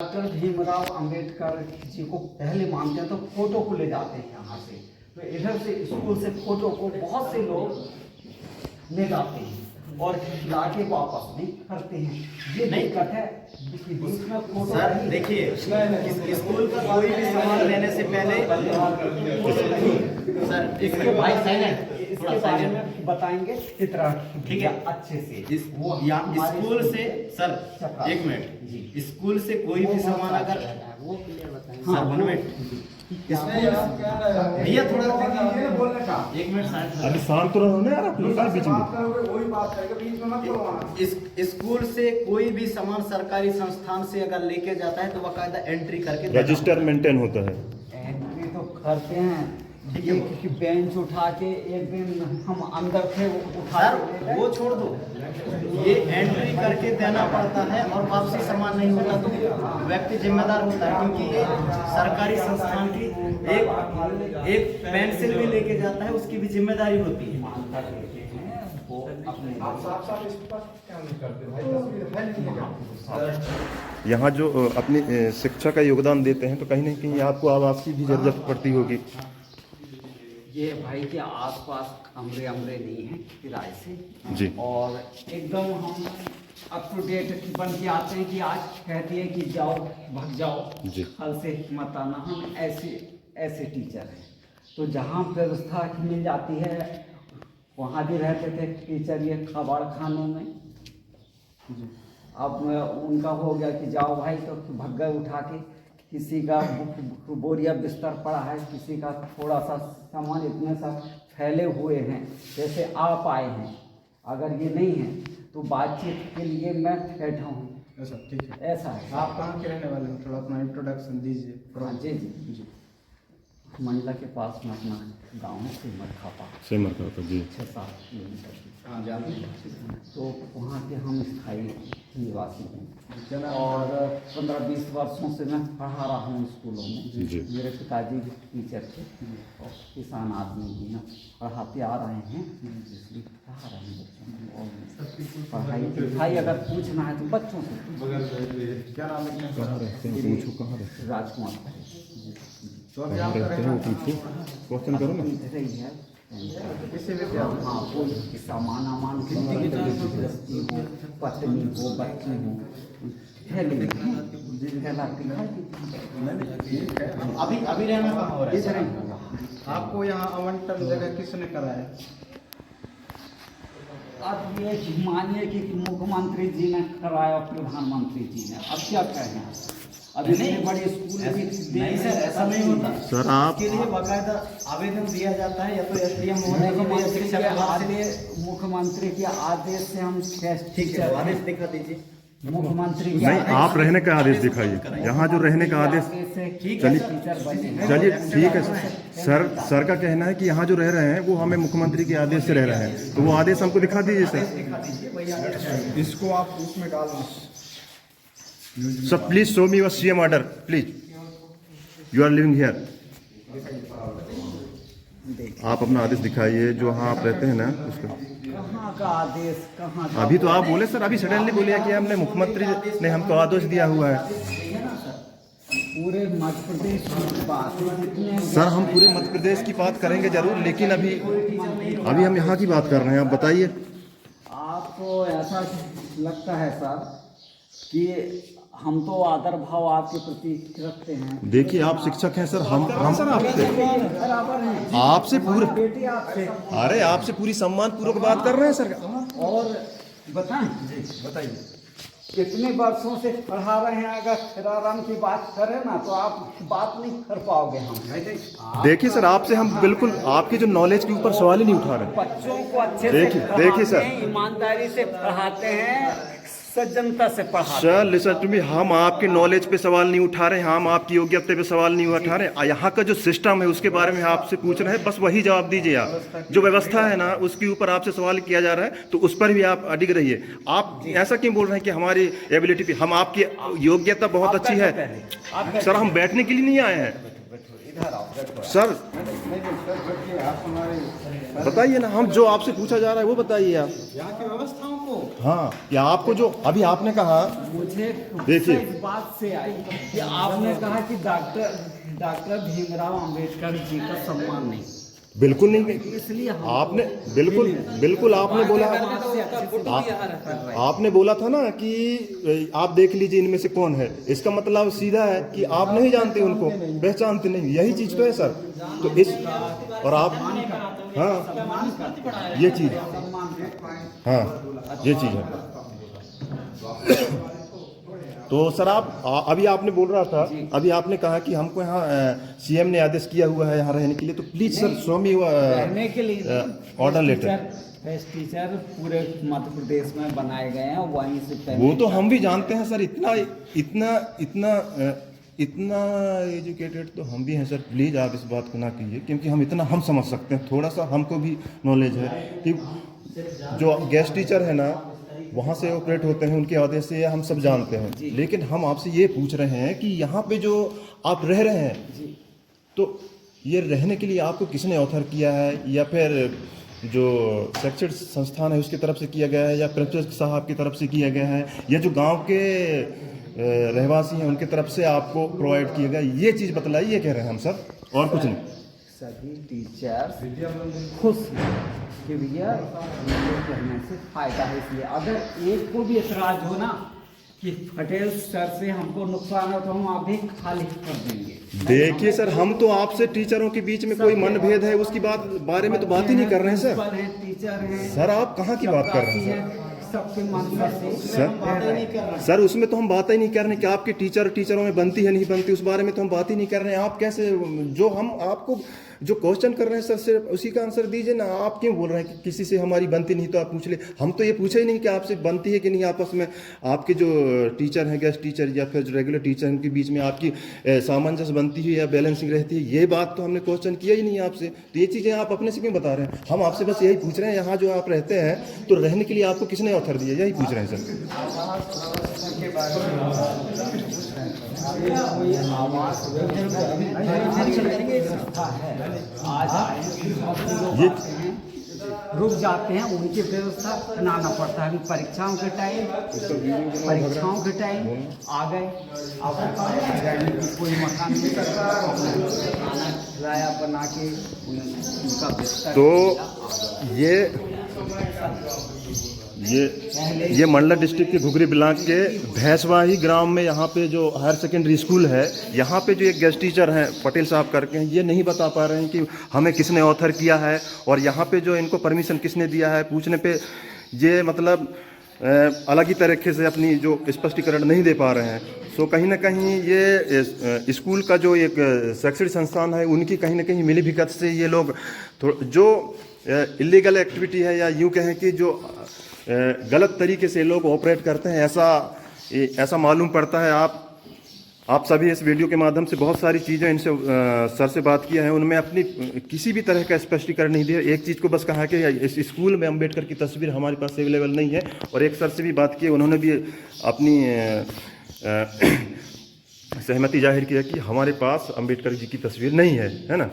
Doctor Bhimrao Ambedkar ji को पहले मानते हैं तो फोटो को ले जाते हैं यहाँ से, तो इधर से स्कूल से फोटो को बहुत से लोग ले जाते हैं और लाके वापस नहीं करते हैं। ये दिक्कत है कि बीच में फोटो। सर देखिए, स्कूल का कोई भी सामान लेने से पहले सर इसके भाई साइलेंट इसके बारे में बताएंगे इतना ठीक है अच्छे से। स्कूल से सर एक मिनट, स्कूल से कोई भी सामान अगर सर 1 मिनट भैया थोड़ा बोलने का एक मिनट अभी शांत तो रहो ना यार, आप लोग का बीच में वही बात करेगा, बीच में मत करवाना। स्कूल से कोई भी सामान सरकारी संस्थान से अगर लेके जाता है तो बाकायदा एंट्री करके रजिस्टर मेंटेन होता है। एंट्री तो करते हैं, ये कि बेंच उठा के एक दिन हम अंदर थे उठा सर वो छोड़ दो, ये एंट्री करके देना पड़ता है और वापसी सामान नहीं होता तो व्यक्ति जिम्मेदार होता है, क्योंकि ये सरकारी संस्थान की एक पेंसिल भी लेके जाता है, उसकी भी जिम्मेदारी होती है। आप साफ स्पष्ट क्या नहीं करते भाई, तस्वीर है नहीं। यहाँ जो अपनी शिक्षा का योगदान देते हैं तो कहीं ना कहीं आपको आवास की भी जरूरत पड़ती होगी। ये भाई के आसपास कमरे नहीं है किराए से जी। और एकदम हम अप टू डेट बन के आते हैं कि आज कहती है कि जाओ भाग जाओ जी। कल से मत आना। हम ऐसे टीचर हैं, तो जहाँ व्यवस्था मिल जाती है वहाँ भी रहते थे टीचर ये कबाड़ खानों में। अब उनका हो गया कि जाओ भाई, तो भग गए उठा के। किसी का बोरिया बिस्तर पड़ा है, किसी का थोड़ा सा सामान, इतने सब फैले हुए हैं जैसे आप आए हैं। अगर ये नहीं है तो बातचीत के लिए मैं बैठा हूँ। ऐसा ठीक है। ऐसा है। आप कहाँ के रहने वाले हो, थोड़ा अपना इंट्रोडक्शन दीजिए। हाँ जी जी। मंडला के पास में अपना गाँव है सेमर का जी 6-7 किलोमीटर की। हाँ जानते हैं। तो वहाँ के हम स्थायी निवासी हैं और 15-20 वर्षों से मैं पढ़ा रहा हूँ स्कूलों में। जी। मेरे पिताजी भी टीचर थे और किसान आदमी भी हैं, पढ़ाते आ रहे हैं, इसलिए पढ़ा रहे हैं बच्चों को। और पढ़ाई लिखाई अगर पूछना है तो बच्चों से। क्या नाम लिखना है? कहाँ रहते हैं, पूछो कहाँ रहते हैं, राजकुमार तो अभी कहाँ आप रहते हैं वो पूछो, क्वेश्चन करो ना। इधर ही है। किसी भी क्या हाँ, कोई सामान हो, पत्नी हो, बच्ची हो, अभी रहना कहाँ हो रहा है? आपको यहाँ आवंटन जगह किसने कराया? अब ये मानिए कि मुख्यमंत्री जी ने कराया, प्रधानमंत्री जी ने। अब क्या कहें, अभी नहीं, बड़े स्कूल भी नहीं सर, ऐसा नहीं होता सर। आप इसके लिए बाकायदा आवेदन दिया जाता है, या तो एसडीएम महोदय को या शिक्षा विभाग से। मुख्यमंत्री के आदेश से हम ठीक है, आदेश दिखा दीजिए। मुख्यमंत्री के नहीं, आदेश आप रहने का आदेश दिखाइए। यहाँ जो रहने का आदेश, से चलिए टीचर बने। चलिए ठीक है सर का कहना है कि यहाँ जो रह रहे हैं वो हमें मुख्यमंत्री के आदेश से रह रहे हैं, तो वो आदेश हमको दिखा दीजिए सर। इसको आप उसमें डालना। Sir please show me your CM order please, you are living here. आप अपना आदेश दिखाइए जो हाँ आप रहते हैं ना उसका। कहाँ का आदेश, कहाँ का? अभी तो आप बोले सर, अभी सडनली बोलिए कि हमने मुख्यमंत्री ने हमको आदेश दिया हुआ है। पूरे मध्य प्रदेश की बात जितने सर हम पूरे मध्य प्रदेश की बात करेंगे जरूर, लेकिन अभी हम यहाँ की बात कर रहे हैं। आप बताइए। आपको ऐसा लगता है सर कि हम तो आदर भाव आपके प्रति रखते हैं। देखिए आप शिक्षक हैं सर, हम बराबर हैं आपसे पूरे, बेटी आपसे। अरे आपसे पूरी सम्मान पूर्वक बात कर रहे हैं सर। और बताएं जी, बताइए कितने वर्षों से पढ़ा रहे हैं। अगर खिराराम की बात करें ना तो आप बात नहीं कर पाओगे। हम देखिए सर, आपसे हम बिल्कुल आपके जो नॉलेज के ऊपर सवाल ही नहीं उठा रहे। बच्चों को अच्छे देखिए, से देखिए सर। पढ़ाते हैं, ईमानदारी से पढ़ाते हैं, सज्जनता से पढ़ाते सर लिसन टू मी, हम आपके नॉलेज पे सवाल नहीं उठा रहे, हम आपकी योग्यता पे सवाल नहीं उठा रहे। यहाँ का जो सिस्टम है उसके बारे में आपसे पूछ रहे हैं, बस वही जवाब दीजिए। आप जो व्यवस्था है ना उसके ऊपर आपसे सवाल किया जा रहा है, तो उस पर भी आप अडिग रहिए। आप ऐसा क्यों बोल रहे हैं कि हमारी एबिलिटी पे, हम आपकी योग्यता बहुत अच्छी है। सर हम बैठने के लिए नहीं आए हैं। सर बताइए ना, हम जो आपसे पूछा जा रहा है वो बताइए आप। यहाँ की व्यवस्थाओं को हाँ, या आपको जो अभी आपने कहा, मुझे देखिए। इस बात से आई कि आपने कहा कि डॉक्टर भीमराव अंबेडकर जी का सम्मान नहीं, बिल्कुल नहीं, इसलिए हम आपने बिल्कुल आपने बोला, आपने बोला था ना कि आप देख लीजिए इनमें से कौन है। इसका मतलब सीधा है कि आप नहीं जानते उनको, पहचानते नहीं, यही चीज तो है सर। तो इस और आप, हाँ ये चीज, हाँ ये चीज है। तो सर आप अभी आपने बोल रहा था, अभी आपने कहा कि हमको यहाँ सीएम ने आदेश किया हुआ है यहाँ रहने के लिए, तो प्लीज सर शो मी रहने के लिए ऑर्डर लेटर। बेस्ट टीचर पूरे मध्य प्रदेश में बनाए गए हैं, वहीं से पहले वो तो हम भी जानते हैं सर, इतना एजुकेटेड तो हम भी हैं सर। प्लीज आप इस बात को ना कीजिए, क्योंकि हम इतना हम समझ सकते हैं, थोड़ा सा हमको भी नॉलेज है कि जो गेस्ट टीचर है ना वहाँ से ऑपरेट होते हैं, उनके आदेश से हम सब जानते हैं। लेकिन हम आपसे ये पूछ रहे हैं कि यहाँ पे जो आप रह रहे हैं, तो ये रहने के लिए आपको किसने ऑफर किया है, या फिर जो शैक्षणिक संस्थान है उसकी तरफ से किया गया है, या प्रिंसिपल साहब की तरफ से किया गया है, या जो गांव के रहवासी हैं उनकी तरफ से आपको प्रोवाइड किया गया, ये चीज़ बताइए। ये कह रहे हैं हम सर, और कुछ नहीं। सभी टीचर खुश हैं कि भैया ये कहने से फायदा है, इसलिए अगर एक को भी एतराज हो ना कि पटेल सर से हमको नुकसान हो तो हम अभी खाली कर देंगे। देखिए सर, हम तो आपसे टीचरों के बीच में कोई मनभेद है उसकी बारे में तो बात ही नहीं कर रहे हैं सर। टीचर हैं सर आप कहाँ की बात कर रहे हैं सर? सबके मन में सर उसमें तो हम बात ही नहीं कर रहे कि आपके टीचरों में बनती है नहीं बनती, उस बारे में तो हम बात ही नहीं कर रहे हैं। आप कैसे, जो हम आपको जो क्वेश्चन कर रहे हैं सर, सिर्फ उसी का आंसर दीजिए ना। आप क्यों बोल रहे हैं कि किसी से हमारी बनती नहीं तो आप पूछ ले? हम तो ये पूछे ही नहीं कि आपसे बनती है कि नहीं आपस में। आपके जो टीचर हैं, गेस्ट टीचर या फिर जो रेगुलर टीचर हैं, उनके बीच में आपकी सामंजस्य बनती है या बैलेंसिंग रहती है, ये बात तो हमने क्वेश्चन किया ही नहीं आपसे। तो ये चीज़ें आप अपने से क्यों बता रहे हैं? हम आपसे बस यही पूछ रहे हैं, यहाँ जो आप रहते हैं तो रहने के लिए आपको किसने ऑफर दिया, यही पूछ रहे हैं सर। ये रुक जाते हैं, उनकी व्यवस्था बनाना पड़ता है। अभी परीक्षाओं के टाइम आ गए, अब रहने की कोई मकान नहीं करता, खाना खिलाया बना के उनका बिस्तर। तो ये मंडला डिस्ट्रिक्ट के घुघरी ब्लॉक के भैंसवाही ग्राम में यहाँ पे जो हायर सेकेंडरी स्कूल है, यहाँ पे जो एक गेस्ट टीचर हैं पटेल साहब करके हैं, ये नहीं बता पा रहे हैं कि हमें किसने ऑथर किया है और यहाँ पे जो इनको परमिशन किसने दिया है। पूछने पे ये मतलब अलग ही तरीके से अपनी जो स्पष्टीकरण नहीं दे पा रहे हैं। सो कहीं ना कहीं ये स्कूल का जो एक शैक्षणिक संस्थान है, उनकी कहीं ना कहीं मिली भगत से ये लोग जो इलीगल एक्टिविटी है, या यूँ कहें कि जो गलत तरीके से लोग ऑपरेट करते हैं, ऐसा मालूम पड़ता है। आप सभी इस वीडियो के माध्यम से बहुत सारी चीज़ें इनसे सर से बात किया है, उनमें अपनी किसी भी तरह का स्पष्टीकरण नहीं दिया। एक चीज़ को बस कहा कि इस स्कूल में अम्बेडकर की तस्वीर हमारे पास अवेलेबल नहीं है, और एक सर से भी बात की, उन्होंने भी अपनी सहमति जाहिर किया कि हमारे पास अम्बेडकर जी की तस्वीर नहीं है, है ना।